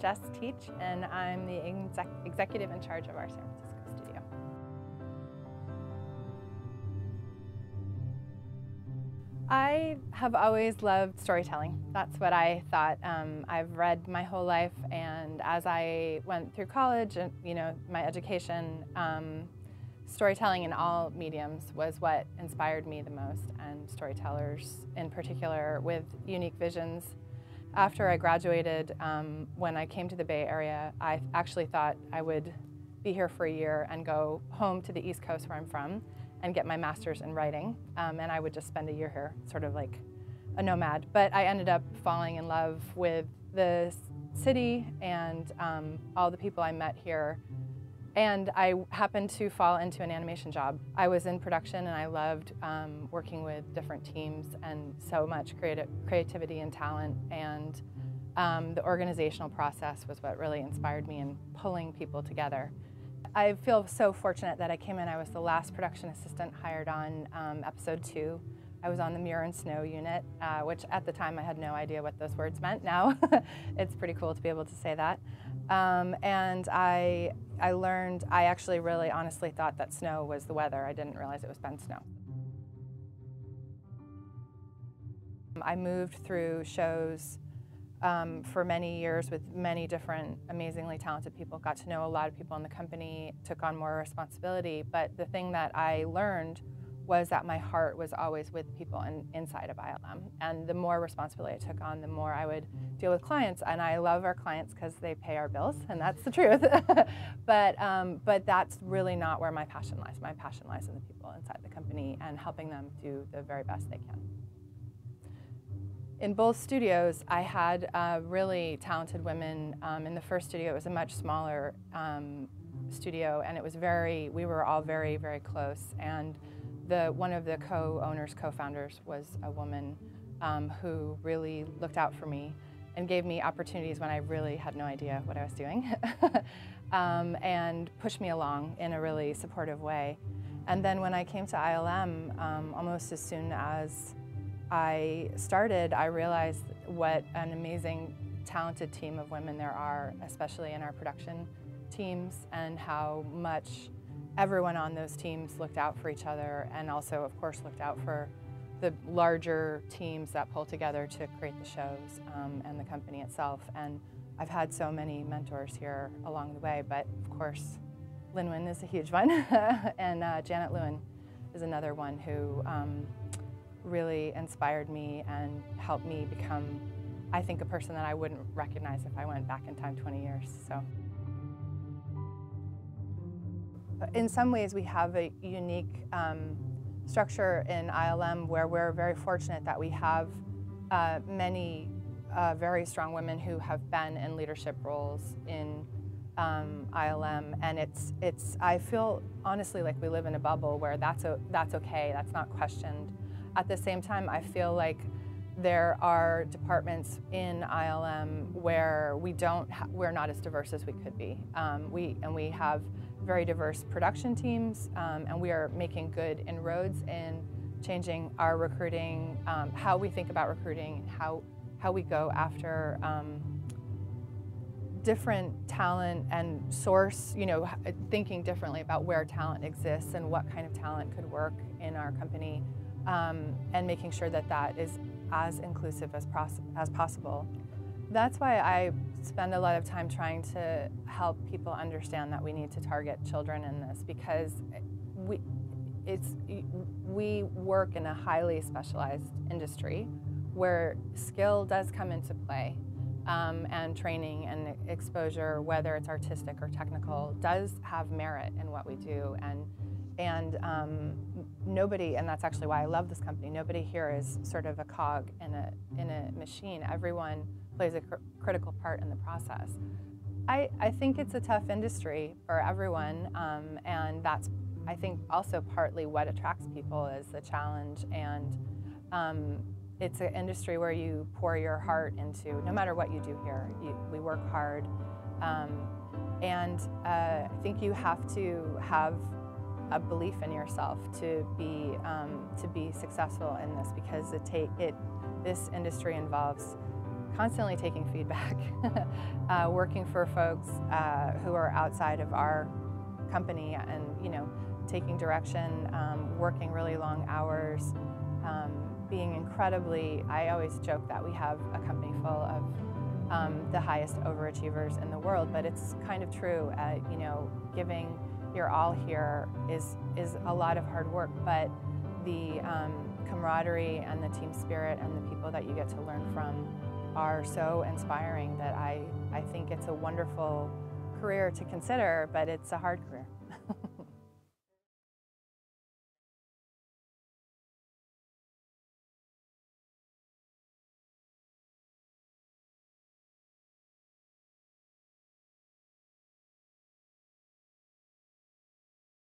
Jess Teach, and I'm the executive in charge of our San Francisco studio. I have always loved storytelling. That's what I thought. I've read my whole life, and as I went through college and my education, storytelling in all mediums was what inspired me the most, and storytellers in particular with unique visions. After I graduated, when I came to the Bay Area, I actually thought I would be here for a year and go home to the East Coast where I'm from and get my master's in writing, and I would just spend a year here, sort of like a nomad. But I ended up falling in love with the city and all the people I met here. And I happened to fall into an animation job. I was in production and I loved working with different teams and so much creativity and talent, and the organizational process was what really inspired me in pulling people together. I feel so fortunate that I came in. I was the last production assistant hired on episode 2. I was on the Mirror and Snow unit, which at the time I had no idea what those words meant. Now it's pretty cool to be able to say that. And I learned, I actually really honestly thought that snow was the weather. I didn't realize it was Ben Snow. I moved through shows for many years with many different amazingly talented people, got to know a lot of people in the company, took on more responsibility, but the thing that I learned was that my heart was always with people inside of ILM. And the more responsibility I took on, the more I would deal with clients. And I love our clients because they pay our bills, and that's the truth. But that's really not where my passion lies. My passion lies in the people inside the company and helping them do the very best they can. In both studios, I had really talented women. In the first studio, it was a much smaller studio, and it was we were all very, very close. And one of the co-owners, co-founders, was a woman who really looked out for me and gave me opportunities when I really had no idea what I was doing, and pushed me along in a really supportive way. And then when I came to ILM, almost as soon as I started, I realized what an amazing, talented team of women there are, especially in our production teams, and how much everyone on those teams looked out for each other, and also, of course, looked out for the larger teams that pull together to create the shows and the company itself. And I've had so many mentors here along the way, but of course, Linwin is a huge one, and Janet Lewin is another one who really inspired me and helped me become, I think, a person that I wouldn't recognize if I went back in time 20 years. So. In some ways, we have a unique structure in ILM where we're very fortunate that we have many very strong women who have been in leadership roles in ILM, and I feel honestly like we live in a bubble where that's okay, that's not questioned. At the same time, I feel like there are departments in ILM where we're not as diverse as we could be. We have very diverse production teams, and we are making good inroads in changing our recruiting, how we think about recruiting, how we go after different talent and source, thinking differently about where talent exists and what kind of talent could work in our company, and making sure that that is as inclusive as possible. That's why I spend a lot of time trying to help people understand that we need to target children in this, because we work in a highly specialized industry where skill does come into play, and training and exposure, whether it's artistic or technical, does have merit in what we do. And nobody, and that's actually why I love this company, nobody here is sort of a cog in a machine. Everyone plays a critical part in the process. I think it's a tough industry for everyone, and that's, I think, also partly what attracts people is the challenge, and it's an industry where you pour your heart into, no matter what you do here. We work hard, and I think you have to have a belief in yourself to be successful in this, because this industry involves constantly taking feedback, working for folks who are outside of our company, and taking direction, working really long hours, being incredibly, I always joke that we have a company full of the highest overachievers in the world, but it's kind of true. Giving your all here is a lot of hard work, but the camaraderie and the team spirit and the people that you get to learn from are so inspiring that I think it's a wonderful career to consider, but it's a hard career.